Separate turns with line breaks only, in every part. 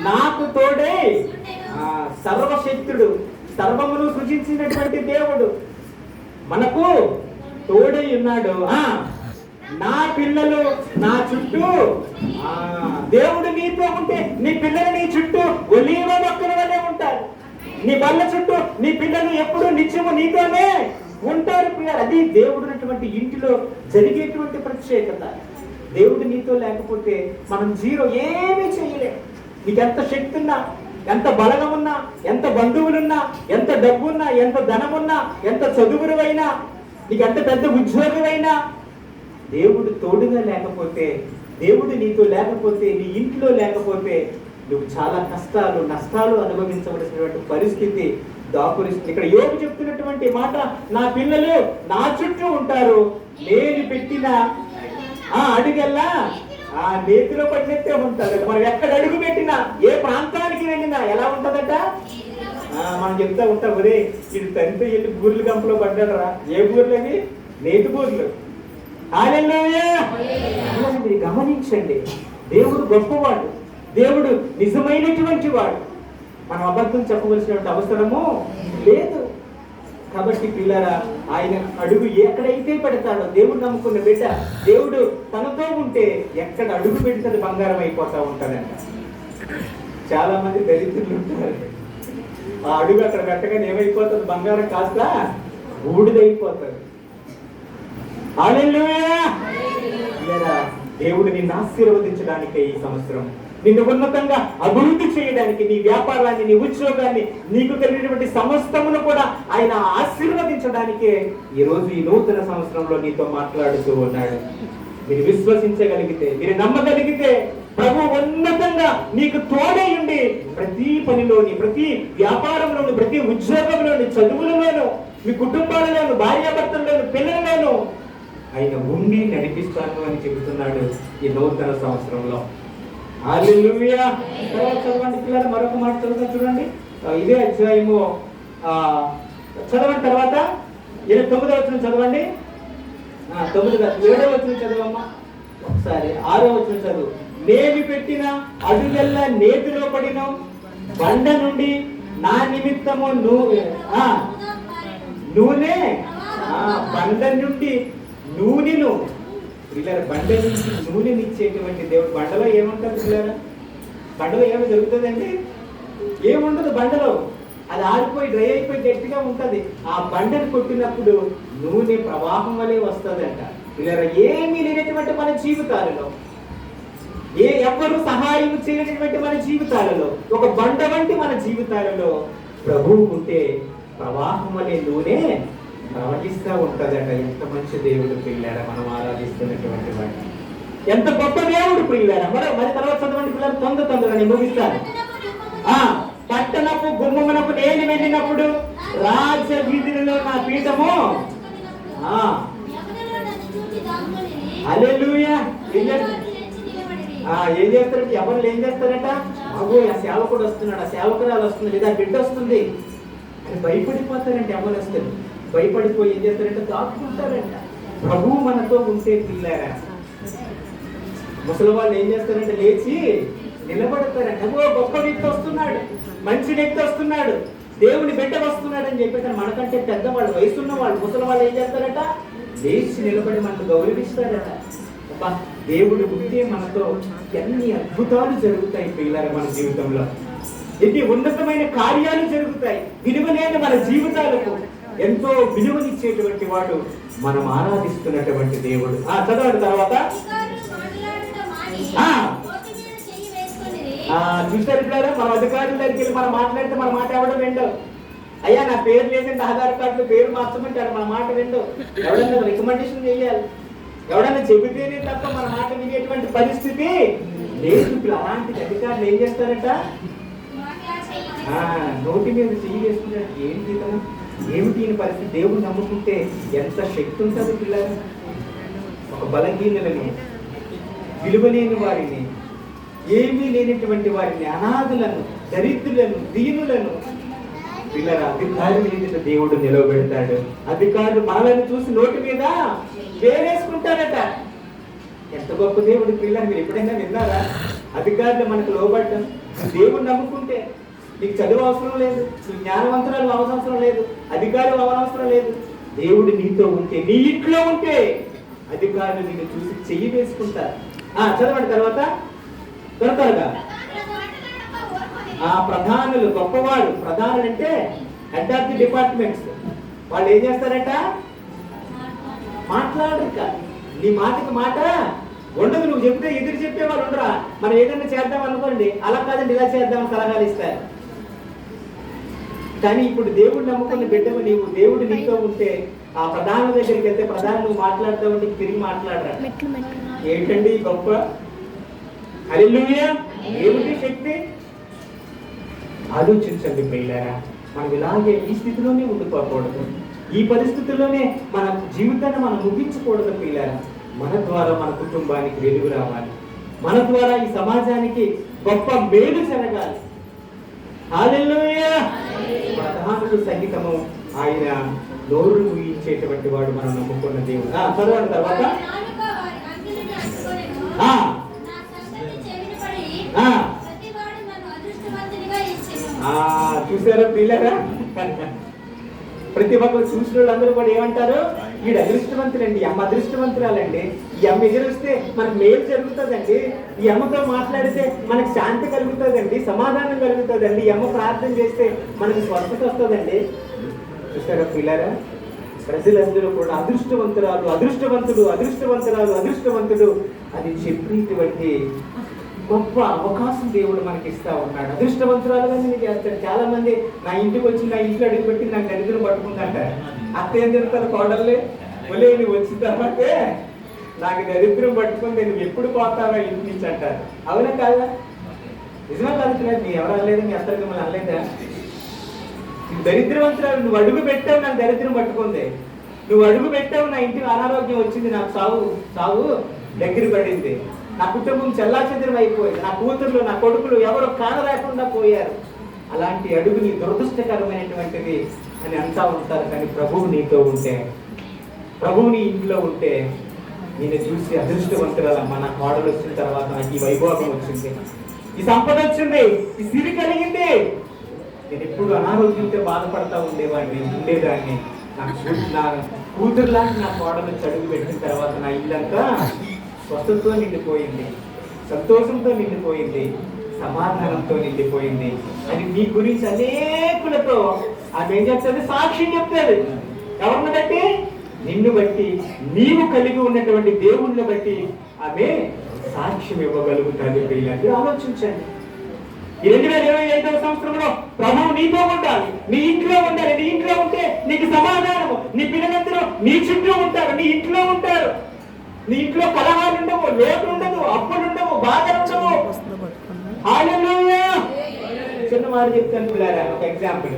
నాకు తోడే సర్వశక్తుడు, సర్వమును సృజించినటువంటి దేవుడు మనకు తోడై ఉన్నాడు. నా పిల్లలు నా చుట్టూ, దేవుడు నీతో ఉంటే నీ పిల్లలు నీ చుట్టూ ఒలీవ మొక్కల వలె ఉంటారు. నీ బల్ల చుట్టూ నీ పిల్లలు ఎప్పుడు నిత్యము నీతోనే ఉంటారు. అది దేవుడు ఉన్నటువంటి ఇంటిలో జరిగేటువంటి ప్రత్యేకత. దేవుడు నీతో లేకపోతే మనం జీరో, ఏమీ చేయలేము. నీకు ఎంత శక్తి ఉన్నా, ఎంత బలగం ఉన్నా, ఎంత బంధువులున్నా, ఎంత డబ్బున్నా, ఎంత ధనమున్నా, ఎంత చదువురువైనా, నీకు ఎంత పెద్ద ఉద్యోగమైనా, దేవుడు తోడుగా లేకపోతే, దేవుడు నీతో లేకపోతే, నీ ఇంట్లో లేకపోతే నువ్వు చాలా కష్టాలు నష్టాలు అనుభవించవలసినటువంటి పరిస్థితి దాపురిస్తుంది. ఇక్కడ యోగు చెప్తున్నటువంటి మాట, నా పిల్లలు నా చుట్టూ ఉంటారు, నేను పెట్టిన అడుగల్లా నేతిలో పడినట్టే ఉంటారు. మనం ఎక్కడ అడుగు పెట్టినా, ఏ ప్రాంతానికి వెళ్ళినా ఎలా ఉంటదట? మనం చెప్తా ఉంటాం, ఒరే ఇది తండ్రి వెళ్ళి బూర్లు గంపలో పడ్డాడరా. ఏ బూర్లు అవి? నేతి బూర్లు. మీరు గమనించండి, దేవుడు గొప్పవాడు, దేవుడు నిజమైనటువంటి వాడు. మనం అబద్ధం చెప్పవలసినటువంటి అవసరము లేదు. కాబట్టి పిల్లరా, ఆయన అడుగు ఎక్కడైతే పెడతాడో, దేవుడు నమ్ముకున్న బిడ్డ దేవుడు తనతో ఉంటే ఎక్కడ అడుగు పెడితే బంగారం అయిపోతా ఉంటాడంట. చాలా మంది దరిద్రులు ఉంటారు, ఆ అడుగు అక్కడ పెట్టగానే ఏమైపోతుంది? బంగారం కాస్త బూడిదైపోతుంది. హల్లెలూయా! దేవుడు నిన్ను ఆశీర్వదించడానికి ఈ సంవత్సరం, నిన్ను ఉన్నతంగా అభివృద్ధి చేయడానికి, నీ వ్యాపారాన్ని, నీ ఉద్యోగాన్ని, నీకు కలిగినటువంటి సమస్తమును కూడా ఆయన ఆశీర్వదించడానికే ఈరోజు ఈ నూతన సంవత్సరంలో నీతో మాట్లాడుతూ ఉన్నాడు. మీరు విశ్వసించగలిగితే, మీరు నమ్మగలిగితే, ప్రభు ఉన్నతంగా నీకు తోడై ఉండి ప్రతి పనిలోని, ప్రతి వ్యాపారంలోను, ప్రతి ఉద్యోగంలోని, చదువులలోను, మీ కుటుంబాలలోను, భార్యాభర్తల్లోను, పిల్లలలోను ఆయన ఉండి నడిపిస్తాను అని చెబుతున్నాడు ఈ నూతన సంవత్సరంలో. హల్లెలూయా! చదవండి పిల్లలు, మరొక మాట చదువుతా చూడండి. ఇదే అధ్యాయము చదవండి. తర్వాత 29వ వచనం చదవండి. 7వ వచనం చదవమ్మా ఒకసారి. 6వ వచనం చదువు. నేవి పెట్టిన అడుగెల్లా నేతిలో పడిన బండ నుండి నా నిమిత్తము నూనె, బండ నుండి నూనెను, పిల్లల బండ నుంచి నూనెని ఇచ్చేటువంటి దేవుడు. బండలో ఏముంటుంది పిల్లల? బండలో ఏమి జరుగుతుందండి? ఏముండదు బండలో. అది ఆరిపోయి డ్రై అయిపోయి గట్టిగా ఉంటుంది. ఆ బండను కొట్టినప్పుడు నూనె ప్రవాహం వలె వస్తుందంట. పిల్లల ఏమీ లేనటువంటి మన జీవితాలలో, ఎవ్వరూ సహాయం చేయనటువంటి మన జీవితాలలో, ఒక బండ వంటి మన జీవితాలలో ప్రభువు ఉంటే ప్రవాహం వలె నూనె ప్రవహిస్తూ ఉంటుందట. ఎంత మంచి దేవుడు పిల్లారా మనం ఆరాధిస్తున్నటువంటి వాడు. ఎంత గొప్ప దేవుడు పిల్లారా. మరి తర్వాత చదవండి పిల్లలు, తొందరగా నేను ముగిస్తాను. పట్టణపు గుమ్మమునకు నేను వెళ్ళినప్పుడు రాజ వీధులలో నా పీఠము. హల్లెలూయా! ఏం చేస్తారంటే, ఎవరు ఏం చేస్తారట? అగో ఆ సేవకుడు వస్తున్నాడు, ఆ సేవకురాలు వస్తుంది, లేదా బిడ్డ వస్తుంది అని భయపడిపోతారంటే. ఎవరు వస్తారు భయపడిపోయి ఏం చేస్తారంటే దాక్కుంటారంట. ప్రభువు మనతో ఉంటే పిల్లారా, ముసలి వాళ్ళు ఏం చేస్తారంటే లేచి నిలబడతారంట. ఓ గొప్ప వ్యక్తి వస్తున్నాడు, మంచి వ్యక్తి వస్తున్నాడు, దేవుని బిడ్డ వస్తున్నాడు అని చెప్పి మనకంటే పెద్దవాళ్ళు, వయసున్న వాళ్ళు, ముసలి వాళ్ళు ఏం చేస్తారట? లేచి నిలబడి మనకు గౌరవిస్తారట. దేవుడు ఉంటే మనతో ఎన్ని అద్భుతాలు జరుగుతాయి పిల్లలు మన జీవితంలో, ఎన్ని ఉన్నతమైన కార్యాలు జరుగుతాయి. విలువలేని మన జీవితాలకు ఎంతో విలువనిచ్చేటువంటి వాడు మనం ఆరాధిస్తున్నటువంటి దేవుడు. చదవండి తర్వాత. చూసారు పిల్లలు, మన అధికారుల దగ్గరికి వెళ్ళి మనం మాట్లాడితే మన మాట ఎవడో విండవు. అయ్యా నా పేరు లేదంటే ఆధార్ కార్డులో పేరు మార్చమంటారు, మన మాట విండవు. ఎవడన్నా రికమెండేషన్ చేయాలి, ఎవడన్నా చెబితేనే తప్ప మన మాట వినేటువంటి పరిస్థితి లేదు. అలాంటి అధికారులు ఏం చేస్తారట? నోటి మీద చెయ్యి వేసుకుంటారు. ఏంటి కదా, ఏమిటి పరిస్థితి? దేవుడు నమ్ముకుంటే ఎంత శక్తి ఉంటుంది పిల్లలు. ఒక బలహీనులని, విలువలేని వారిని, ఏమీ లేనటువంటి వారిని, అనాథులను, దరిద్రులను, దీనులను పిల్లల అధికారులు ఎదుట దేవుడు నిలవబెడతాడు. అధికారులు మనల్ని చూసి నోటి మీద వేరేసుకుంటారట. ఎంత గొప్ప దేవుడు పిల్లలు. మీరు ఎప్పుడైనా విన్నారా? అధికారులు మనకు లోబడ్డం, దేవుణ్ణి నమ్ముకుంటే నీకు చదువు అవసరం లేదు, నీకు జ్ఞానవంతురాలు అవసరం లేదు, అధికారులు అవసరం లేదు. దేవుడు నీతో ఉంటే, నీ ఇంట్లో ఉంటే అధికారులు నిన్ను చూసి చెయ్యి వేసుకుంటారు. చదవండి తర్వాత త్వరగా. ప్రధానులు గొప్పవాడు. ప్రధానులు అంటే హెడ్ ఆఫ్ ది డిపార్ట్మెంట్స్. వాళ్ళు ఏం చేస్తారట? మాట్లాడరు. నీ మాటకి మాట ఉండదు. నువ్వు చెప్తే ఎదురు చెప్పే వాళ్ళు ఉండరా? మనం ఏదైనా చేద్దాం అనుకోండి, అలా కాదండి ఇలా చేద్దామని సలహాలు ఇస్తారు. కానీ ఇప్పుడు దేవుడు నమ్ముకున్న బిడ్డవు నీవు, దేవుడు నీతో ఉంటే ఆ ప్రధాన దగ్గరికి వెళ్తే ప్రధాని నువ్వు మాట్లాడుతూ ఉంటే తిరిగి మాట్లాడరా? ఏంటండి గొప్ప? హల్లెలూయా! ఏమిటి శక్తి? ఆలోచించండి ప్రియులారా. మనం ఇలాగే ఈ స్థితిలోనే ఉండిపోకూడదు, ఈ పరిస్థితుల్లోనే మన జీవితాన్ని మనం ముగించకూడదు ప్రియులారా. మన ద్వారా మన కుటుంబానికి వెలుగు రావాలి, మన ద్వారా ఈ సమాజానికి గొప్ప మేలు జరగాలి. హల్లెలూయా! ప్రధానుడు సహితము ఆయన నోరు ముగించేటువంటి వాడు మనం నమ్ముకున్న దేవుడు. తర్వాత చూసారా పిల్లరా? ప్రతి ఒక్కరు చూసిన వాళ్ళందరూ కూడా ఏమంటారు? వీడు అదృష్టవంతులండి, ఈ అమ్మ అదృష్టవంతురాలండి, ఈ అమ్మ ఎదురుస్తే మనకు మేలు జరుగుతుందండి, ఈ అమ్మతో మాట్లాడితే మనకు శాంతి కలుగుతుందండి, సమాధానం కలుగుతుందండి, ఈ అమ్మ ప్రార్థన చేస్తే మనకు స్వస్థత వస్తుందండి. చూసారా పిల్లరా? ప్రజలందరూ కూడా అదృష్టవంతురాలు, అదృష్టవంతుడు, అదృష్టవంతురాలు, అదృష్టవంతుడు అని చెప్పేటువంటి గొప్ప అవకాశం దేవుడు మనకి ఇస్తా ఉన్నాడు. అదృష్టవంతురాలుగా నేను చేస్తాడు. చాలా మంది నా ఇంటికి వచ్చి నా ఇంట్లో అడుగుపెట్టి నాకు దరిద్రం పట్టుకుందంటారు. అత్త ఏం చెప్తారు? కోడల్లే ఒలే నువ్వు వచ్చిన తర్వాతే నాకు దరిద్రం పట్టుకుంది, నువ్వు ఎప్పుడు పోతావా ఇంటి నుంచి అంటారు. అవునా కాదా? నిజమే కాదు? నీ ఎవరు అనలేదు, మీ అత్తకి మిమ్మల్ని అనలేదా? దరిద్రవంతురాలు, నువ్వు అడుగు పెట్టావు నాకు దరిద్రం పట్టుకుంది, నువ్వు అడుగు పెట్టావు నా ఇంటికి అనారోగ్యం వచ్చింది, నాకు సావు దగ్గర పడింది, నా కుటుంబం చెల్లాచెదరం అయిపోయింది, నా కూతుర్లు నా కొడుకులు ఎవరు కానరాకుండా పోయారు. అలాంటి అడుగుని దురదృష్టకరమైనటువంటిది అని అంటా ఉంటారు. కానీ ప్రభువు నీతో ఉంటే, ప్రభువు నీ ఇంట్లో ఉంటే నేను చూసి అదృష్టవంతురాలమ్మ, నా కోడలు వచ్చిన తర్వాత నాకు ఈ వైభోగం వచ్చింది, ఈ సంపద వచ్చింది, ఈ సిరి కలిగింది. నేను ఎప్పుడు అనారోగ్యంతో బాధపడతా ఉండేదాన్ని. నా కూతురులాంటి నా కోడలు చదువు పెట్టిన తర్వాత నా ఇల్లంతా స్వస్థతతో నిండిపోయింది, సంతోషంతో నిండిపోయింది, సమాధానంతో నిండిపోయింది అని నీ గురించి అనేకులతో ఆమె ఏం చెప్తుంది? సాక్ష్యం చెప్తాడు. ఎవరిని బట్టి? నిన్ను బట్టి, నీవు కలిగి ఉన్నటువంటి దేవుణ్ణి బట్టి ఆమె సాక్ష్యం ఇవ్వగలుగుతాడు. పిల్లలు ఆలోచించండి. ఈ 2025వ సంవత్సరంలో ప్రభువు నీతో ఉండాలి, నీ ఇంట్లో ఉండాలి. నీ ఇంట్లో ఉంటే నీకు సమాధానము, నీ పిల్లలందరూ నీ చుట్టూ ఉంటారు, నీ ఇంట్లో ఉంటారు. నీ ఇంట్లో కలహాలు ఉండవు, లోటు ఉండదు, అప్పులు ఉండవు, బాధలు ఉండవు. హల్లెలూయా! చిన్న మాట చెప్తాను పిల్లారా, ఒక ఎగ్జాంపుల్.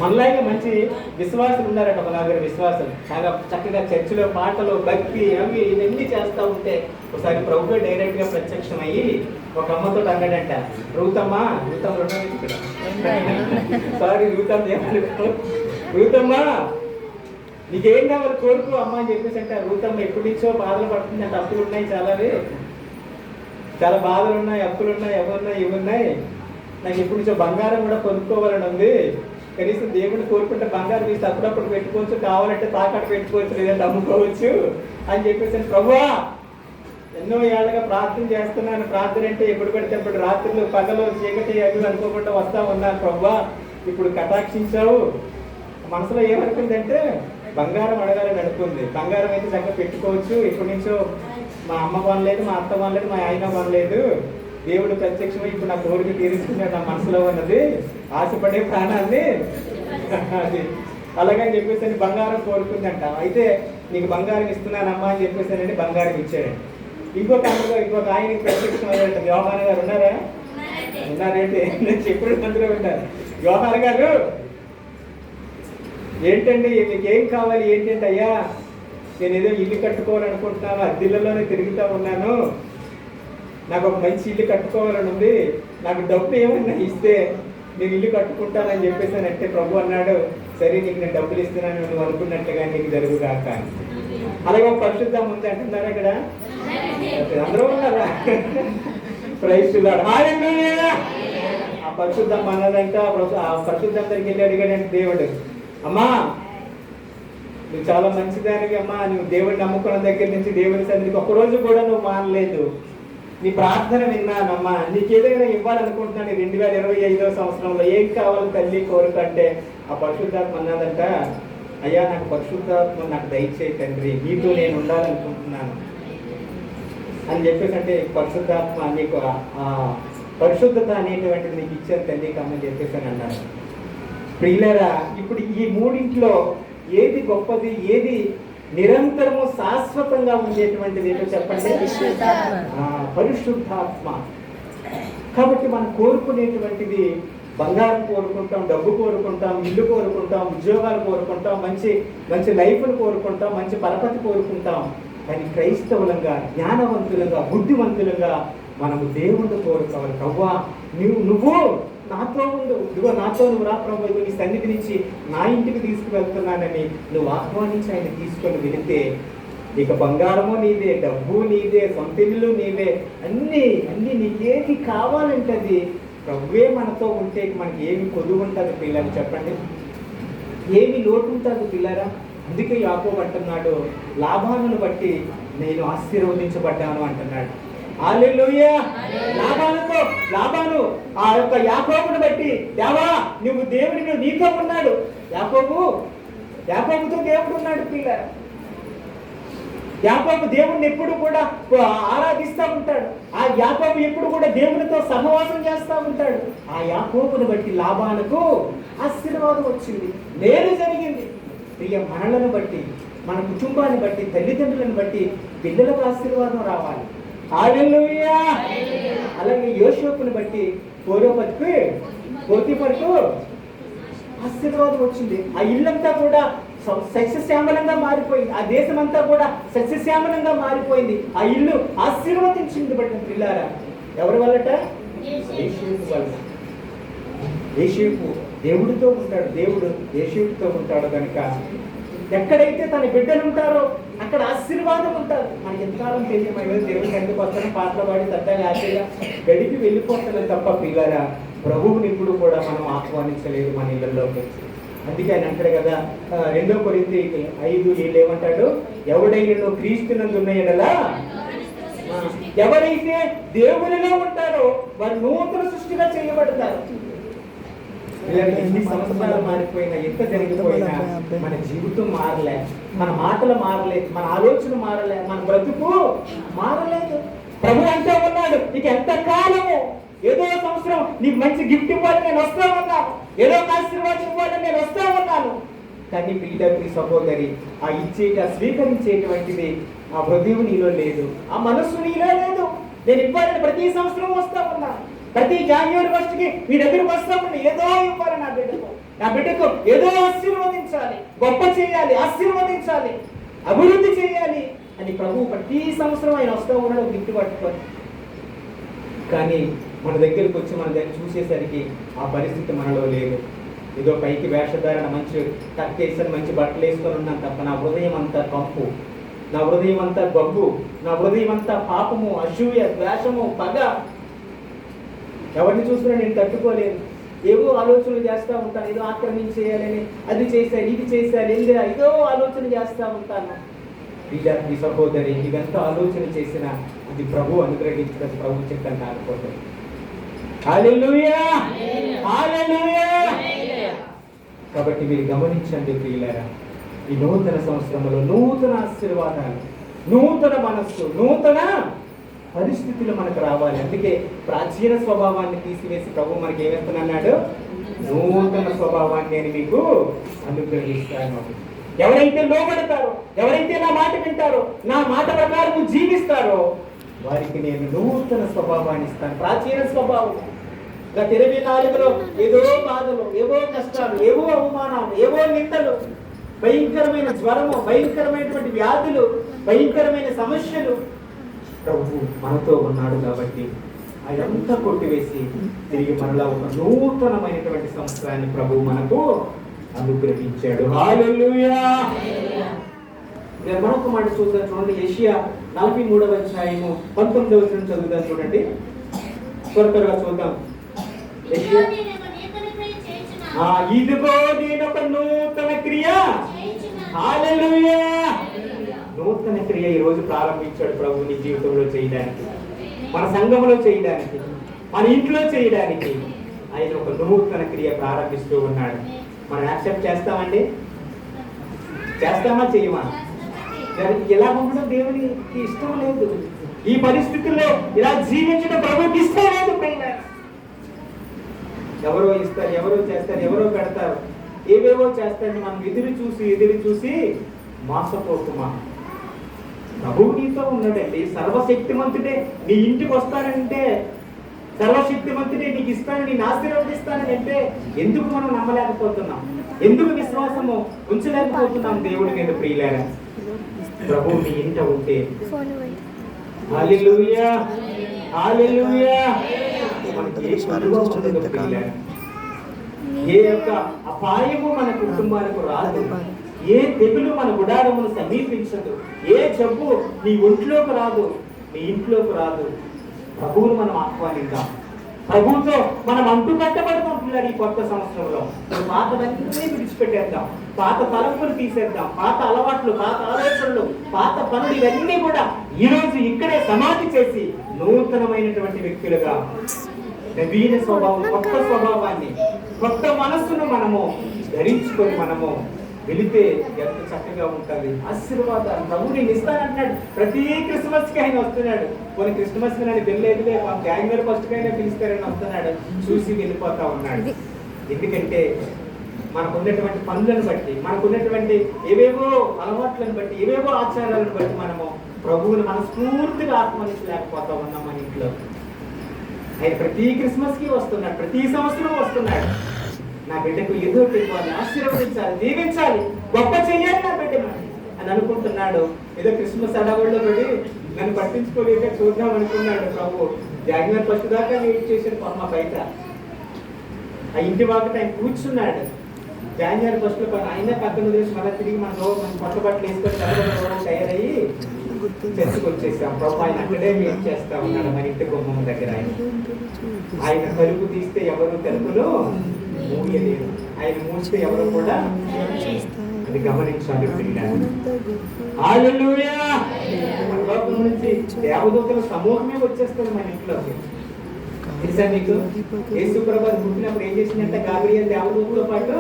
మనలాగే మంచి విశ్వాసులు ఉన్నారట, ఒక నలుగురు విశ్వాసులు చాలా చక్కగా చర్చిలో పాటలు, భక్తి అవి ఇవన్నీ చేస్తూ ఉంటే ఒకసారి ప్రభువే డైరెక్ట్ గా ప్రత్యక్షమయ్యి ఒక అమ్మతో అన్నాడంట, రూతమ్మ నీకేం కావాలి కోరుకు అమ్మ అని చెప్పేసి అంటే, రూతమ్మ ఎప్పటి నుంచో బాధలు పడుతుంది అంటే, అప్పులు ఉన్నాయి, చాలా బాధలు ఉన్నాయి, అప్పులు ఉన్నాయి, ఇవి ఉన్నాయి, నాకు ఎప్పటి నుంచో బంగారం కూడా కొనుక్కోవాలని ఉంది, కనీసం దేవుడిని కోరుకుంటే బంగారం తీసి అప్పుడప్పుడు పెట్టుకోవచ్చు, కావాలంటే తాకట్టు పెట్టుకోవచ్చు, లేదంటే అమ్ముకోవచ్చు అని చెప్పేసి, ప్రభువా ఎన్నో ఏళ్ళగా ప్రార్థన చేస్తున్నాను, ప్రార్థన అంటే ఎప్పుడు పడితే అప్పుడు రాత్రులు పగలు చీకటి అవి అనుకోకుండా వస్తా ఉన్నాను, ప్రభువా ఇప్పుడు కటాక్షించావు. మనసులో ఏమనుకుందంటే బంగారం అడగాలని అనుకుంది. బంగారం అయితే చక్కగా పెట్టుకోవచ్చు, ఎప్పటి నుంచో మా అమ్మ కొనలేదు, మా అత్త కొనలేదు, మా ఆయన కొనలేదు, దేవుడు ప్రత్యక్షమై ఇప్పుడు నా కోరిక తీరుస్తున్నాడు, నా మనసులో ఉన్నది ఆశపడే ప్రాణాన్ని అది అలాగని చెప్పేసి బంగారం కోరుకుందంట. అయితే నీకు బంగారం ఇస్తున్నానమ్మా అని చెప్పేసానండి, బంగారం ఇచ్చాడండి. ఇంకొక ఆయనకి ప్రత్యక్షమయ్యాడు. యోహాన్ గారు ఉన్నారేంటి? నేను చెప్పిన మందిలో ఉన్నారు. యోహాన్ గారు ఏంటండి మీకు ఏం కావాలి ఏంటంటే, అయ్యా నేను ఏదో ఇల్లు కట్టుకోవాలనుకుంటున్నాను, అద్దెల్లోనే తిరుగుతూ ఉన్నాను, నాకు ఒక మంచి ఇల్లు కట్టుకోవాలని ఉంది, నాకు డబ్బు ఏమన్నా ఇస్తే నేను ఇల్లు కట్టుకుంటానని చెప్పేసానంటే ప్రభు అన్నాడు, సరే నీకు నేను డబ్బులు ఇస్తున్నాను, నువ్వు అనుకున్నట్టుగా నీకు జరుగుగాక. అలాగే ఒక పరిశుద్ధం ఉంది అంటున్నారు అక్కడ, అందరూ ఉన్నారా? Praise lord. హల్లెలూయా. ఆ పరిశుద్ధం అన్నదంట, ఆ పరిశుద్ధం దగ్గరికి వెళ్ళి అడిగాడంటే దేవుడు, అమ్మా నువ్వు చాలా మంచిదానివి అమ్మా, నువ్వు దేవుడిని నమ్ముకున్న దగ్గర నుంచి దేవుడి సన్నిధికి ఒక్కరోజు కూడా నువ్వు మానలేదు, నీ ప్రార్థన విన్నానమ్మా, నీకేదైనా ఇవ్వాలనుకుంటున్నాను 2025వ సంవత్సరంలో, ఏం కావాలి తల్లి కోరిక అంటే ఆ పరిశుద్ధాత్మ అన్నదంట, అయ్యా నాకు పరిశుద్ధాత్మ నాకు దయచేయి తండ్రి, నీతో నేను ఉండాలనుకుంటున్నాను అని చెప్పేసి, అంటే పరిశుద్ధాత్మ నీకు పరిశుద్ధత అనేటువంటిది నీకు ఇచ్చాను తల్లి కమ్మని చెప్పేసి అని అన్నాడు. ప్రియులారా, ఇప్పుడు ఈ మూడింట్లో ఏది గొప్పది, ఏది నిరంతరము శాశ్వతంగా ఉండేటువంటిది ఏంటో చెప్పండి? పరిశుద్ధాత్మ. కాబట్టి మనం కోరుకునేటువంటిది బంగారం కోరుకుంటాం, డబ్బు కోరుకుంటాం, ఇల్లు కోరుకుంటాం, ఉద్యోగాలు కోరుకుంటాం, మంచి మంచి లైఫ్ను కోరుకుంటాం, మంచి పరపతి కోరుకుంటాం. కానీ క్రైస్తవులంగా, జ్ఞానవంతులుగా, బుద్ధివంతులుగా మనము దేవుడు కోరుకోవాలి. ప్రవ్వా నువ్వు నాతో ఉండు, ఇదిగో నాతో నువ్వు రా ప్రభు, నీ సన్నిధి నుంచి నా ఇంటికి తీసుకువెళ్తున్నానని నువ్వు ఆహ్వానించి ఆయన తీసుకొని వెళితే ఇక బంగారము నీదే, డబ్బు నీదే, సొంత ఇల్లు నీదే, అన్నీ నీకేది కావాలంటే అది ప్రభువే మనతో ఉంటే మనకి ఏమి కొదువు ఉంటుంది పిల్లలు చెప్పండి, ఏమి లోటు ఉంటుంది పిల్లరా? అందుకే యాకోబు అంటున్నాడు, లాభాలను బట్టి నేను ఆశీర్వదించబడ్డాను అంటున్నాడు. హల్లెలూయా. లాభాను ఆ యొక్క యాకోబును బట్టి, దేవా నువ్వు దేవుడిని నీతో ఉన్నాడు. యాకోబుతో దేవుడు ఉన్నాడు పిల్లరా. యాకోబు దేవుడిని ఎప్పుడు కూడా ఆరాధిస్తూ ఉంటాడు. ఆ యాకోబు ఎప్పుడు కూడా దేవునితో సహవాసం చేస్తూ ఉంటాడు. ఆ యాకోబును బట్టి లాభాలకు ఆశీర్వాదం వచ్చింది, మేలు జరిగింది. ప్రియ, మనలను బట్టి, మన కుటుంబాన్ని బట్టి, తల్లిదండ్రులను బట్టి పిల్లలకు ఆశీర్వాదం రావాలి. హల్లెలూయా. అలాగే యోసేపుని బట్టి పోతీఫరుకు ఆశీర్వాదం వచ్చింది. ఆ ఇల్లంతా కూడా సస్యశ్యామలంగా మారిపోయింది. ఆ దేశం అంతా కూడా సస్యశ్యామలంగా మారిపోయింది. ఆ ఇల్లు ఆశీర్వదించింది. బట్టి పిల్లారా, ఎవరి వల్లట? యోసేపు వల్ల. యోసేపు దేవుడితో ఉంటాడు, దేవుడు యోసేపుతో ఉంటాడు కనుక ఎక్కడైతే తన బిడ్డలు ఉంటారో అక్కడ ఆశీర్వాదం ఉంటారు. మనకి ఎంతకాలం తెలియదు, దేవుడికి ఎందుకు వస్తాను, పాటలు పాడి తట్టగా హ్యాపీగా గడిపి వెళ్ళిపోతాను తప్ప పిల్లరా ప్రభువుని ఇప్పుడు కూడా మనం ఆహ్వానించలేదు మన ఇళ్లలోకి. అందుకే ఆయన అంటాడు కదా 2 కొరింథీ 5:7 ఏమంటాడు? ఎవడైనా క్రీస్తునందున్న ఎడల, ఎవరైతే దేవునిలో ఉంటారో వారు నూతన సృష్టిగా చేయబడతారు. ఎన్ని సంవత్సరాలు మారిపోయినా, ఎంత జరిగిపోయినా మన జీవితం మారలే, మన మాటలు మారలేదు, మన ఆలోచన మారలే, మన బ్రతుకు మారలేదు. ప్రభు అంటే ఉన్నాడు, నీకు ఎంత కాలము, ఏదో సంవత్సరం నీకు మంచి గిఫ్ట్ ఇవ్వాలని నేను వస్తా ఉన్నాను, ఏదో ఆశీర్వాదం ఇవ్వాలని నేను వస్తా ఉన్నాను. కానీ ప్రియుడి సహోదరి, ఆ స్వీకరించేటువంటిది ఆ హృదయం నీలో లేదు, ఆ మనస్సు నీలో లేదు. నేను ఇవ్వాలని ప్రతి సంవత్సరం వస్తా ఉన్నాను, ప్రతి జాన్యువరి 1కి మీ దగ్గరకు వస్తామని ఏదో ఇవ్వాలి, నా బిడ్డకు ఏదో ఆశీర్వదించాలి, గొప్ప చేయాలి, ఆశీర్వదించాలి, అభివృద్ధి చేయాలి అని ప్రభు ప్రతి సంవత్సరం ఆయన వస్తూ ఉన్నాడు గిఫ్ట్ పట్టుకొని. కానీ మన దగ్గరకు వచ్చి మన దగ్గర చూసేసరికి ఆ పరిస్థితి మనలో లేదు. ఏదో పైకి వేషధారణ, మంచి టక్కేసుకొని మంచి బట్టలు వేసుకొని ఉన్నాను తప్ప నా హృదయం అంతా కంపు, నా హృదయం అంతా గబ్బు, నా హృదయం అంతా పాపము, అసూయ, ద్వేషము, పగ. ఎవరిని చూసినా నేను తట్టుకోలేను, ఏవో ఆలోచనలు చేస్తూ ఉంటాను, ఏదో ఆక్రమించేయాలని, అది చేశాను, ఇది చేశాను, ఏదో ఆలోచన చేస్తూ ఉంటాను. ఈ సహోదరి ఇదంతా ఆలోచన చేసిన అది ప్రభు అనుగ్రహించడం, ప్రభు చిత్తం కాకపోతే. హల్లెలూయా, హల్లెలూయా. కాబట్టి మీరు గమనించండి ప్రియులారా, ఈ నూతన సంవత్సరంలో నూతన ఆశీర్వాదాలు, నూతన మనస్సు, నూతన పరిస్థితులు మనకు రావాలి. అందుకే ప్రాచీన స్వభావాన్ని తీసివేసి ప్రభు మనకి ఏమేస్తున్నాడు? నూతన స్వభావాన్ని నేను మీకు అనుగ్రహిస్తాను. ఎవరైతే లోబడతారో, ఎవరైతే నా మాట వింటారో, నా మాట ప్రకారం జీవిస్తారో వారికి నేను నూతన స్వభావాన్ని ఇస్తాను. ప్రాచీన స్వభావం గత 24లో ఏదో బాధలు, ఏవో కష్టాలు, ఏవో అవమానాలు, ఏవో నిందలు, భయంకరమైన జ్వరము, భయంకరమైనటువంటి వ్యాధులు, భయంకరమైన సమస్యలు. ప్రభు మనతో ఉన్నాడు కాబట్టి అదంతా కొట్టివేసి తిరిగి మనలో ఒక నూతనమైనటువంటి సంవత్సరాన్ని ప్రభు మనకు అనుగ్రహించాడు. హల్లెలూయా. మరొక మాట చూద్దాం, చూడండి. యెషయా 43వ అధ్యాయము 19వ వచనం చదువుదాం చూడండి. త్వరగా చూద్దాం. ఇదిగో నేను ఒక నూతన క్రియ, హల్లెలూయా, నూతన క్రియ ఈ రోజు ప్రారంభించాడు ప్రభు నీ జీవితంలో చేయడానికి, మన సంఘంలో చేయడానికి, మన ఇంట్లో చేయడానికి. ఆయన ఒక నూతన క్రియ ప్రారంభిస్తూ ఉన్నాడు. మనం యాక్సెప్ట్ చేస్తామండి? చేస్తామా చేయమా? ఎలా ఉండడం దేవునికి ఇష్టం లేదు. ఈ పరిస్థితుల్లో ఇలా జీవించడం ప్రభుకి ఇష్టం లేదు. ఎవరో ఇస్తారు, ఎవరో చేస్తారు, ఎవరో పెడతారు, ఏవేవో చేస్తారని మనం ఎదురు చూసి మోసపోతుమా? ప్రభువు నీతో ఉన్నాడండి. సర్వశక్తిమంతుడే నీ ఇంటికి వస్తానంటే, సర్వశక్తిమంతుడే నీకు ఇస్తానని, నేను ఆశీర్వదిస్తానని అంటే ఎందుకు మనం నమ్మలేకపోతున్నాం? ఎందుకు విశ్వాసము ఉంచలేకపోతున్నాం దేవుడి మీద? ప్రియులారా, ప్రభువు నీ ఇంట ఉంటే హల్లెలూయా, హల్లెలూయా, మనకి ఏ కలువ ఉండదు ప్రియులారా. ఏ యొక్క అపాయము మన కుటుంబాలకు రాదు, ఏ తెగులు మన గుడారమును సమీపించదు, ఏ జబ్బు నీ ఒంట్లోకి రాదు, నీ ఇంట్లోకి రాదు. ప్రభువును మనం ఆహ్వానిద్దాం. ప్రభువుతో మనం అంటుకట్టబడతాం పిల్లలు. ఈ కొత్త సంవత్సరంలో పాతవన్నీ విడిచిపెట్టేద్దాం, పాత తలంపులు తీసేద్దాం, పాత అలవాట్లు, పాత ఆలోచనలు, పాత పనులు ఇవన్నీ కూడా ఈ రోజు ఇక్కడే సమాధి చేసి నూతనమైనటువంటి వ్యక్తులుగా నవీన స్వభావం, కొత్త స్వభావాన్ని, కొత్త మనస్సును మనము ధరించుకొని మనము వెళితే ఎంత చక్కగా ఉంటుంది. ఆశీర్వాదాలు ప్రభు నేను ఇస్తానంటున్నాడు. ప్రతి క్రిస్మస్ కి ఆయన వస్తున్నాడు. కొన్ని క్రిస్మస్ కి నన్ను వెళ్ళలేదులే, జనవరి 1st కైనా పిలుస్తారని వస్తున్నాడు. చూసి వెళ్ళిపోతా ఉన్నాడు. ఎందుకంటే మనకు ఉన్నటువంటి పనులను బట్టి, మనకు ఉన్నటువంటి ఏవేవో అలవాట్లను బట్టి, ఏవేవో ఆచారాలను బట్టి మనము ప్రభువుని మనస్ఫూర్తిగా ఆత్మనించలేకపోతా ఉన్నాం మన ఇంట్లో. ఆయన ప్రతి క్రిస్మస్ కి వస్తున్నాడు, ప్రతి సంవత్సరం వస్తున్నాడు. నా బిడ్డకు ఏదో ఇవ్వాలి, ఆశీర్వదించాలి, దీవించాలి, గొప్ప చెయ్యాలి నా బిడ్డ అని అనుకుంటున్నాడు. ఏదో క్రిస్మస్ అడవుల్లో పడి నన్ను పట్టించుకోలేక చూద్దాం అనుకున్నాడు ప్రభు. జనవరి 1st దాకా వెయిట్ చేశాడు మా బయట. ఆ ఇంటి వాకట ఆయన కూర్చున్నాడు. జనవరి 1st ఆయన పక్కన చేసి మళ్ళీ తిరిగి మన కొత్త బట్టలు వేసుకొని తయారయ్యి చర్చకు వచ్చేసాం. ప్రభు ఆయన అక్కడే వెయిట్ చేస్తా ఉన్నాడు మన ఇంటి గుమ్మం దగ్గర. ఆయన తలుపు తీస్తే ఎవరు తలుపులో మూయలేరు, ఆయన మూస్తే ఎవరు కూడా అది గమనించాలి. హల్లెలూయా, పరలోకం నుంచి దేవదూతల సమూహమే వచ్చేస్తుంది మన ఇంట్లోకి. తెలుసా మీకు? యేసు ప్రభువు పుట్టినప్పుడు ఏం చేసిందంటే గాబ్రియల్ దేవదూతలతో పాటు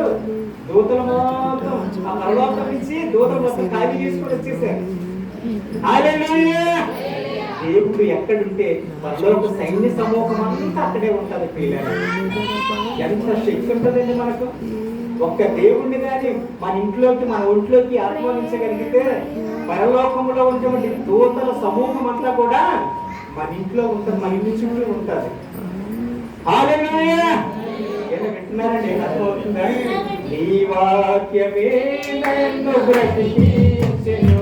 దూతలు మొత్తం ఆ పరలోకం నుంచి దూతలు మొత్తం ఖాళీ చేసుకొని వచ్చేసారు. హల్లెలూయా, దేవుడు ఎక్కడుంటే పరలోక సైన్య సమూహం అంతా అక్కడే ఉంటుంది పిల్లలు. ఎంత శక్తి ఉంటుందండి మనకు. ఒక్క దేవుణ్ణి కానీ మన ఇంట్లోకి, మన ఒంట్లోకి ఆహ్వానించగలిగితే పరలోకంలో ఉన్నటువంటి దూతల సమూహం అంతా కూడా మన ఇంట్లో ఉంటుంది, మన ఇంటి చుట్టూ ఉంటుంది. హల్లెలూయా, ఏదో వింటున్నారండి? అర్థమవుతుందా? నీ వాక్యమే నన్ను బ్రతికించెను.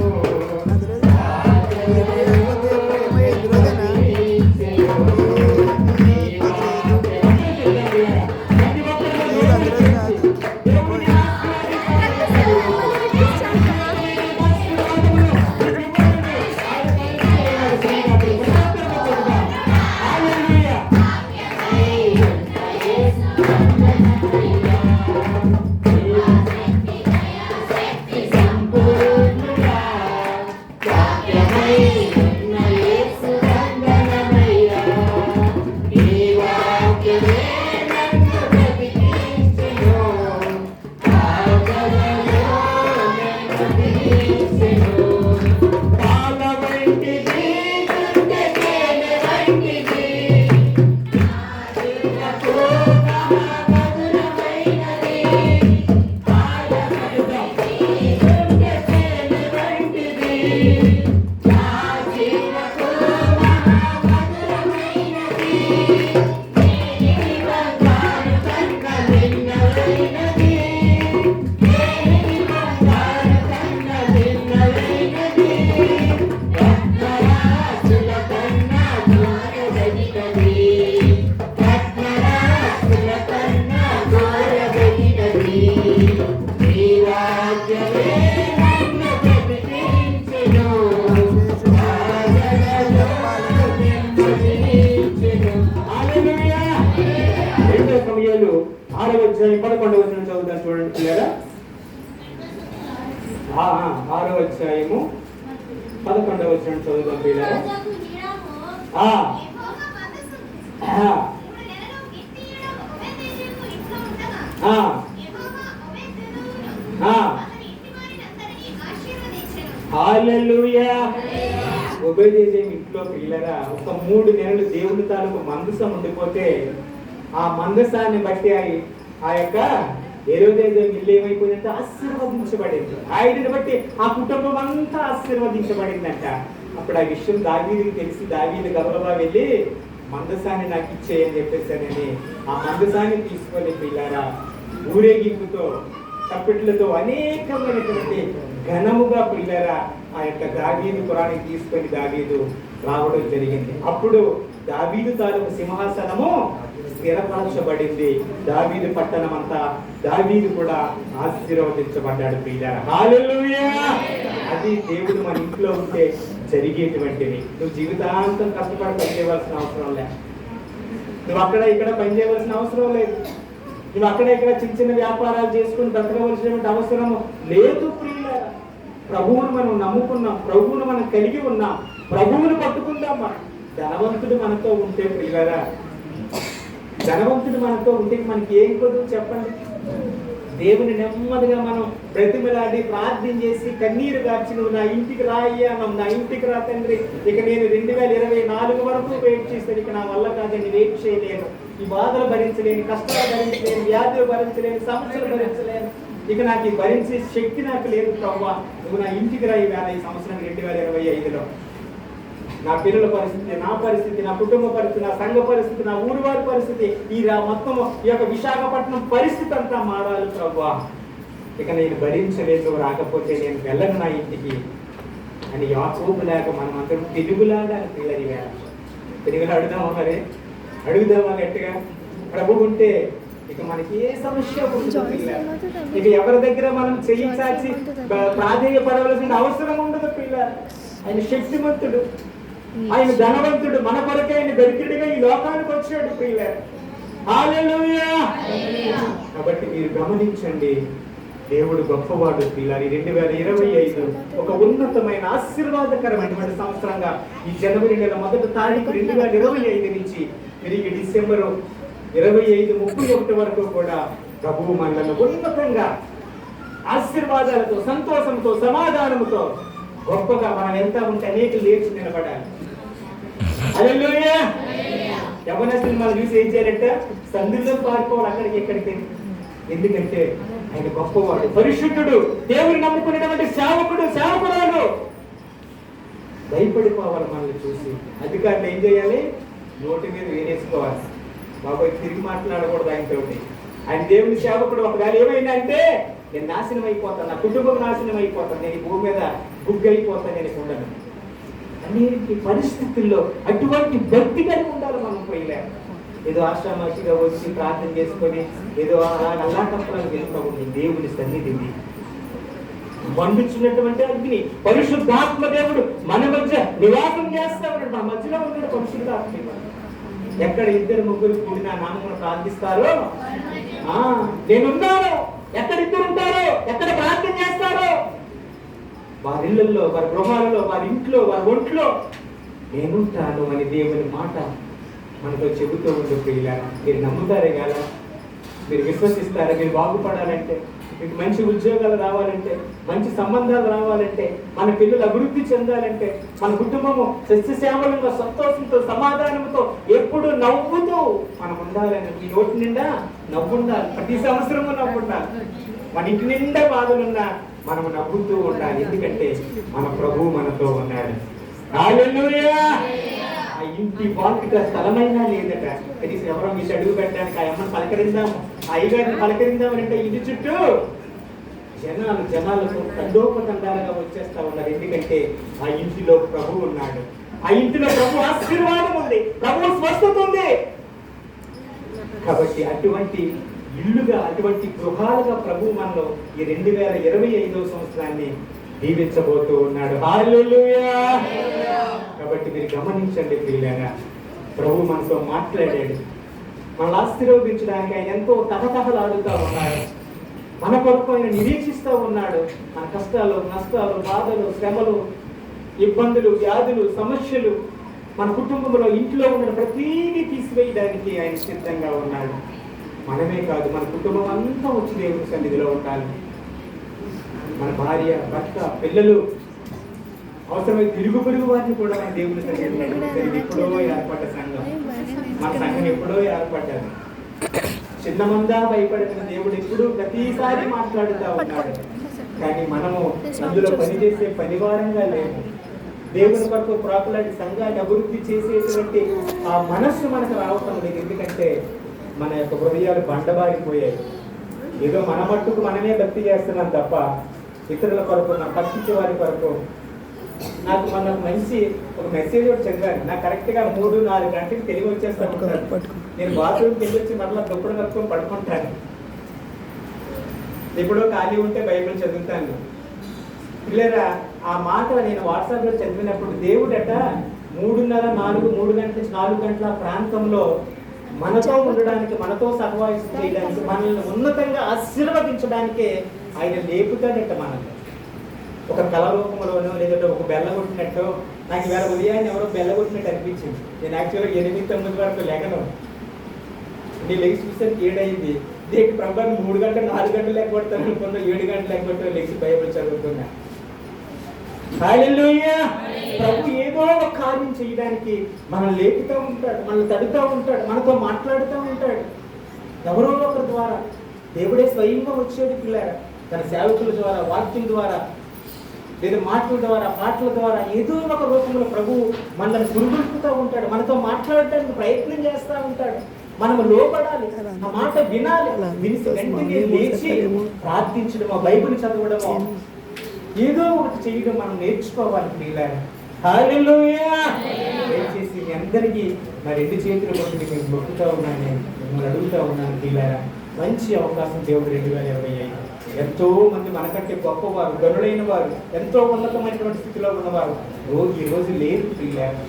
సమూయేలు 6వ అధ్యాయం 11వ వచనం చదువుతాను చూడండి పిల్లరా. 6వ అధ్యాయము 11వ వచనం చదువుతాం పిల్లరా. హల్లెలూయా. ఒబేదెదోము ఇంట్లో పిల్లరా ఒక 3 నెలలు దేవుని తాలూకు మందసం ఉండిపోతే ఆ మందసాన్ని బట్టి ఆ యొక్క హెరోదేదోము ఇల్లు ఏమైపోయిందంటే ఆశీర్వదించబడింది. ఆయనని బట్టి ఆ కుటుంబం అంతా ఆశీర్వదించబడిందంట. అప్పుడు ఆ విషయం దావీదుకి తెలిసి దావీదు గబగబా వెళ్ళి మందసాన్ని నాకు ఇచ్చేయని చెప్పేసానని ఆ మందసాన్ని తీసుకొని పిల్లారా ఊరేగింపుతో తప్పెట్లతో అనేకమైనటువంటి ఘనముగా పిల్లరా ఆ యొక్క దావీదు పురానికి తీసుకొని దావీదు రావడం జరిగింది. అప్పుడు దావీదు తాలూకు సింహాసనము స్థిరపరచబడింది. దావీదు పట్టణం అంతా దావీదు కూడా ఆశీర్వదించబడ్డాడు పిల్లరా. హల్లెలూయా. అది దేవుడు మన ఇంట్లో ఉంటే జరిగేటువంటివి. నువ్వు జీవితాంతం కష్టపడి పనిచేయవలసిన అవసరం లేదు. నువ్వు అక్కడ ఇక్కడ పనిచేయవలసిన అవసరం లేదు. నువ్వు అక్కడ ఇక్కడ చిన్న చిన్న వ్యాపారాలు చేసుకుని బ్రతకవలసినటువంటి అవసరం లేదు ప్రియులారా. ప్రభువును మనం నమ్ముకున్నాం, ప్రభువును మనం కలిగి ఉన్నాం, ప్రభువును పట్టుకుందాం. మనం ధనవంతుడు మనతో ఉంటే ప్రియులారా, ధనవంతుడు మనతో ఉంటే మనకి ఏం కొద్దు చెప్పండి. దేవుని నెమ్మదిగా మనం ప్రతిమలాడి ప్రార్థన చేసి కన్నీరు గార్చి నువ్వు నా ఇంటికి రాయ్యా, నా ఇంటికి రా తండ్రి, ఇక నేను 2024 వరకు వెయిట్ చేస్తాను, ఇక నా వల్ల కాదని వెయిట్ చేయలేను, ఈ బాధలు భరించలేను, కష్టాలు భరించలేను, వ్యాధులు భరించలేను, సమస్యలు భరించలేను, ఇక నాకు ఈ భరించే శక్తి నాకు లేదు ప్రభువా, నువ్వు నా ఇంటికి రా ఈ సంవత్సరం 2025లో. నా పిల్లల పరిస్థితి, నా పరిస్థితి, నా కుటుంబ పరిస్థితి, నా సంఘ పరిస్థితి, నా ఊరి వారి పరిస్థితి, ఈ మొత్తం ఈ యొక్క విశాఖపట్నం పరిస్థితి అంతా మారాలి ప్రభువా, ఇక నేను భరించలేదు, రాకపోతే నేను వెళ్ళను నా ఇంటికి అని యాకోబు లేక మనం అందరం తెలుగులాగా పిల్లలు వేళ తెలుగులో అడుగుదామా, మరి అడుగుదామా గట్టిగా. ప్రభు ఉంటే ఇక మనకి ఏ సమస్య ఉండదు. ఇక ఎవరి దగ్గర మనం చెయ్యి చాచి ప్రాధేయపడవలసిన అవసరం ఉండదు పిల్లలు. ఆయన శక్తిమంతుడు, ఆయన ధనవంతుడు, మన కొరకే ఆయన దరిద్రుడిగా ఈ లోకానికి వచ్చాడు పిల్లలు. హల్లెలూయా. కాబట్టి మీరు గమనించండి, దేవుడు గొప్పవాడు పిల్లలు. 2025 ఒక ఉన్నతమైన ఆశీర్వాదకరమైనటువంటి సంవత్సరంగా ఈ జనవరి నెల 1వ తారీఖు 2025 నుంచి తిరిగి డిసెంబర్ 25, 31 వరకు కూడా ప్రభువు మనలను ఉన్నతంగా ఆశీర్వాదాలతో, సంతోషంతో, సమాధానంతో గొప్పగా మనం ఎంత ఉంటే అనేక లేచి నిలబడాలి. హల్లెలూయా. యవనస్తులు మనం చూసి ఏం చేయాలంటే సందుల్లో పారిపోవాలి అక్కడికి ఇక్కడికి. ఎందుకంటే ఆయన గొప్పవాడు, పరిశుద్ధుడు, దేవుని నమ్ముకునేటువంటి సేవకురాలు. భయపడిపోవాలి మనల్ని చూసి. అధికారులు ఏం చేయాలి? నోటి మీద వేరేసుకోవాలి. బాబాయ్ తిరిగి మాట్లాడకూడదు ఆయనతో. ఆయన దేవుని సేవకుడు. ఒకవేళ ఏమైందంటే నేను నాశనం అయిపోతాను, నా కుటుంబం నాశనం అయిపోతాను, నేను ఈ భూమి మీద గుగ్గు అయిపోతాను, నేను ఉండను అనేక పరిస్థితుల్లో అటువంటి భక్తి కలిగి ఉండాలి మనం. పోయిలే ఏదో ఆశ్రమాషిగా వచ్చి ప్రార్థన చేసుకొని ఏదో అల్లాటప్పులను వెళ్తూ ఉంది. దేవుని సన్నిధిని బంధించినటువంటి అగ్ని పరిశుద్ధాత్మ దేవుడు మన మధ్య నివాసం చేస్తా ఉన్నాడు. మన మధ్యలో ఉన్నాడు పరిశుద్ధాత్మ. ఎక్కడ 2, 3 కూడి నా నామమును ప్రార్థిస్తారో నేనున్నాను. ఎక్కడ 2 ఉంటారో, ఎక్కడ ప్రార్థన చేస్తారో, వారి ఇళ్లలో, వారి గృహాలలో, వారి ఇంట్లో, వారి ఒంట్లో నేనుంటాను అని దేవుని మాట మనతో చెబుతూ ఉండే ప్రియులారా. మీరు నమ్ముతారే కదా, మీరు విశ్వసిస్తారా? మీరు బాగుపడాలంటే, మీకు మంచి ఉద్యోగాలు రావాలంటే, మంచి సంబంధాలు రావాలంటే, మన పిల్లలు అభివృద్ధి చెందాలంటే, మన కుటుంబము సస్యశ్యామలంగా సంతోషంతో సమాధానంతో ఎప్పుడు నవ్వుతూ మనం ఉండాలని. మీ నోటి నిండా నవ్వుండాలి, ప్రతి సంవత్సరము నవ్వుండాలి. మన ఇంటి నిండా బాధలున్నా మనం నవ్వుతూ ఉండాలి. ఎందుకంటే మన ప్రభువు మనతో ఉన్నాడు. హల్లెలూయా. ఆ ఇంటి వాకిట స్థలమైనా లేదట. కనీసం ఎవరో మీ అడుగు పెట్టడానికి ఆ అమ్మని పలకరిందాము, ఆ అయ్యగారిని పలకరిందామనంటే ఇంటి చుట్టూ జనాలకు తండోపతండాలుగా వచ్చేస్తా ఉన్నారు. ఎందుకంటే ఆ ఇంటిలో ప్రభు ఉన్నాడు. ఆ ఇంటిలో ప్రభు ఆశీర్వాదం ఉంది, ప్రభు స్వస్థత ఉంది. కాబట్టి అటువంటి ఇల్లుగా, అటువంటి గృహాలుగా ప్రభు మనలో ఈ 2025వ సంవత్సరాన్ని దీవించబోతూ ఉన్నాడు. హల్లెలూయా. కాబట్టి మీరు గమనించండి ప్రియులారా, ప్రభు మనతో మాట్లాడాడు. మనల్ని ఆశీర్వదించడానికి ఆయన ఎంతో తహతహలాడుతూ ఉన్నాడు. మన కొరకు ఆయన నిరీక్షిస్తూ ఉన్నాడు. మన కష్టాలు, నష్టాలు, బాధలు, శ్రమలు, ఇబ్బందులు, వ్యాధులు, సమస్యలు, మన కుటుంబంలో ఇంట్లో ఉన్న ప్రతీది తీసివేయడానికి ఆయన సిద్ధంగా ఉన్నాడు. మనమే కాదు, మన కుటుంబం అంతా వచ్చి దేవుని సన్నిధిలో ఉండాలి. మన భార్య, భర్త, పిల్లలు, అవసరమైతే తిరుగు పొరుగు వారిని కూడా మన దేవుని సన్నిధిలో ఎప్పుడో ఏర్పడ్డ సంఘం. మన సంఘం ఎప్పుడో ఏర్పడ్డారు. చిన్న మందా భయపడిన దేవుడు ఎప్పుడు ప్రతిసారి మాట్లాడుతూ ఉన్నాడు. కానీ మనము అందులో పనిచేసే పనివారంగా లేము. దేవుని కొరకు ప్రాకులాంటి సంఘాన్ని అభివృద్ధి చేసేటువంటి ఆ మనస్సు మనకు రావటం లేదు. ఎందుకంటే మన యొక్క హృదయాలు బండబారిపోయాయి. ఏదో మన మట్టుకు మనమే భక్తి చేస్తున్నాం తప్ప ఇతరుల కొరకు, నా పక్కించే వారి కొరకు. నాకు మన మంచి ఒక మెసేజ్ ఒకటి చదివాను. నాకు కరెక్ట్గా 3-4 గంటలకు తెలివి వచ్చేస్తాను. నేను బాత్రూమ్కి వెళ్ళి వచ్చి మరలా దుప్పటి కట్టుకొని పడుకుంటాను. ఎప్పుడో ఖాళీ ఉంటే బైబిల్ చదువుతాను. పిల్లరా, ఆ మాట నేను వాట్సాప్లో చదివినప్పుడు దేవుడట 3 గంటల నుంచి 4 గంటల ప్రాంతంలో మనతో ఉండడానికి, మనతో సహవాసం చేయడానికి, మనల్ని ఉన్నతంగా ఆశీర్వదించడానికే ఆయన లేపుతాడట. మనల్ని ఒక కళారూపంలోనో లేదంటే ఒక బెల్లగొట్టినట్టు. నాకు ఇవాళ ఉదయాన్ని ఎవరో బెల్లగొట్టినట్టు అనిపించింది. నేను యాక్చువల్గా 8-9 వరకు లేగను. నేను లెగ్స్ చూసానికి 7 అయింది. దీనికి ప్రభావం 3 గంటలు 4 గంటలు లేకపోతాను అనుకున్నా, 7 గంటలు లేకపోతే లెగ్స్ బైబిల్ చదువుతున్నా. హల్లెలూయా! ప్రభు ఏదో ఒక కార్యం చేయడానికి మనల్ని లేపుతూ ఉంటాడు, మనల్ని తడుతూ ఉంటాడు, మనతో మాట్లాడుతూ ఉంటాడు. ఎవరో ఒకరి ద్వారా దేవుడే స్వయంగా వచ్చేది. పిల్లారా, తన సేవకుల ద్వారా, వాక్యం ద్వారా, లేదా మాటల ద్వారా, పాటల ద్వారా ఏదో ఒక రూపంలో ప్రభు మనల్ని గురుగొలుపుతూ ఉంటాడు. మనతో మాట్లాడటానికి ప్రయత్నం చేస్తూ ఉంటాడు. మనము లోపడాలి, ఆ మాట వినాలి. విని వెంటనే లేచి ప్రార్థించడమో, బైబిల్ చదవడమో, ఏదో ఒకటి చేయడం మనం నేర్చుకోవాలి. ప్రియులారా, హల్లెలూయా! దయచేసి మీ అందరికీ నా 2 చేతులు కొట్టి నేను మొక్కుతూ ఉన్నాను, మిమ్మల్ని అడుగుతూ ఉన్నాను. ప్రియులారా, మంచి అవకాశం దేవుడు 2025. ఎంతో మంది మనకంటే గొప్పవారు, గనులైన వారు, ఎంతో ఉన్నతమైనటువంటి స్థితిలో ఉన్నవారు ఈ రోజు లేరు. ప్రియులారా,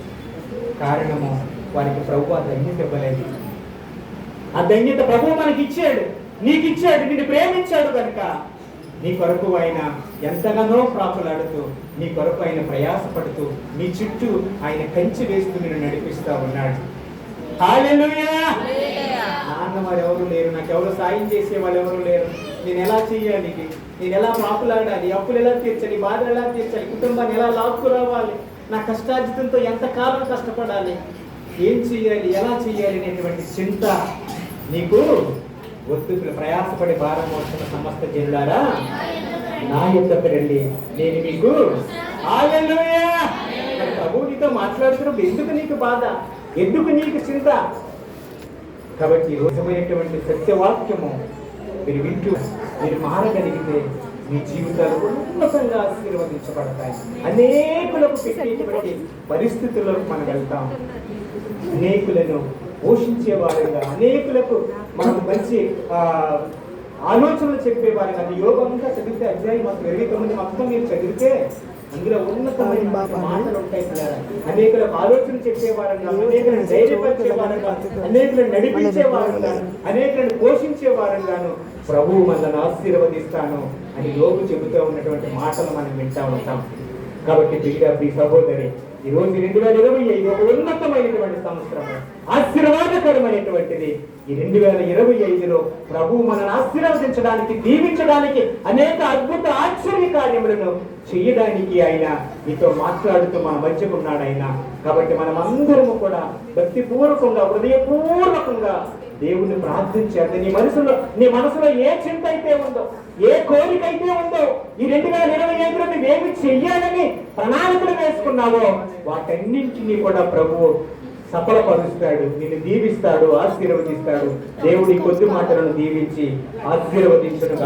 కారణము వారికి ప్రభు ఆ ధన్యత ఇవ్వలేదు. ఆ ధన్యత ప్రభు మనకి ఇచ్చాడు, నీకు ఇచ్చాడు, నిన్ను ప్రేమించాడు కనుక నీ కొరకు ఆయన ఎంతగానో ప్రాకులాడుతూ, నీ కొరకు ఆయన ప్రయాసపడుతూ, నీ చుట్టూ ఆయన కంచి వేస్తూ నిన్ను నడిపిస్తూ ఉన్నాడు. హల్లెలూయా! నాన్నవారు ఎవరు లేరు, నాకు ఎవరు సాయం చేసే వాళ్ళు ఎవరు లేరు. నేను ఎలా చేయాలి, నేను ఎలా ప్రాకులాడాలి, అప్పులు ఎలా తీర్చాలి, బాధలు ఎలా తీర్చాలి, కుటుంబాన్ని ఎలా లాక్కురావాలి, నా కష్టార్జితంతో ఎంతకాలం కష్టపడాలి, ఏం చేయాలి, ఎలా చేయాలి అనేటువంటి చింత నీకు వద్దు. ప్రయాసపడి భారం మోస్తున్న సమస్త జనులారా నా యొద్దకు రండి, నేను మీకు. హల్లెలూయా! ప్రభు నీతో మాట్లాడుతున్నప్పుడు ఎందుకు నీకు బాధ, ఎందుకు నీకు చింత? కాబట్టి రోజమైనటువంటి సత్యవాక్యము మీరు వింటూ మీరు మారగలిగితే మీ జీవితాలు ఉన్నతంగా ఆశీర్వదించబడతాయి. అనేకులకు పెట్టేటువంటి పరిస్థితుల్లోకి మనం వెళ్తాం. అనేకులను పోషించేవారుగా, అనేకులకు మనం మంచి ఆలోచనలు చెప్పేవారు. అది యోగంగా చదివితే అధ్యాయం మొత్తం 29 మొత్తం మీరు చదివితే అందులో ఉన్నతమైన మాటలు ఉంటాయి. అనేకులకు ఆలోచన చెప్పేవారుగా, అనేకులను ధైర్యపరిచేవారుగా, అనేకులను నడిపించేవారుగా, అనేకులను పోషించేవారుగాను ప్రభువు మనల్ని ఆశీర్వదిస్తాను అని యోగు చెబుతూ ఉన్నటువంటి మాటలు మనం వింటా ఉంటాం. కాబట్టి ప్రియ సహోదరి, ఈ రోజు 2025 ఒక ఉన్నతమైనటువంటి సంవత్సరము, ఆశీర్వాదకరమైనటువంటిది. ఈ 2025లో ప్రభువు మనల్ని ఆశీర్వదించడానికి, దీవించడానికి, అనేక అద్భుత ఆశ్చర్య కార్యములను చేయడానికి ఆయన మీతో మాట్లాడుతూ మన మధ్యకు ఉన్నాడు ఆయన. కాబట్టి మనం అందరము కూడా భక్తిపూర్వకంగా, హృదయపూర్వకంగా దేవుణ్ణి ప్రార్థించారు. నీ మనసులో ఏ చింత అయితే ఉందో, ఏ కోరిక అయితే ఉందో, ఈ 2025లో నువ్వేమి చెయ్యాలని ప్రణాళికలు వేసుకున్నావో వాటన్నింటినీ కూడా ప్రభువు సఫలపరుస్తాడు, నిన్ను దీవిస్తాడు, ఆశీర్వదిస్తాడు. దేవుడి కొద్ది మాటలను దీవించి ఆశీర్వదించడం.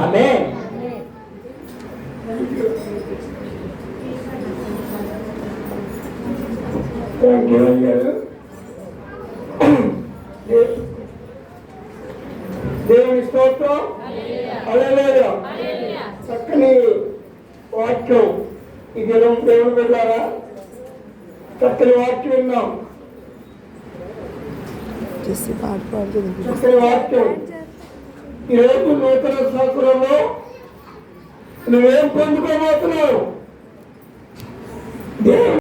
ఆమేన్. దేవుని స్తోత్రం. హల్లెలూయా. చక్కని వాక్యం ఈ దినం దేవుని బిడ్డలారా, చక్కని వాక్యం విన్నాం.
చేసి పాట పాడుతుంది.
చక్కని వాక్యం. ఈరోజు నూతన సంవత్సరంలో నువ్వేం పొందుకోబోతున్నావు?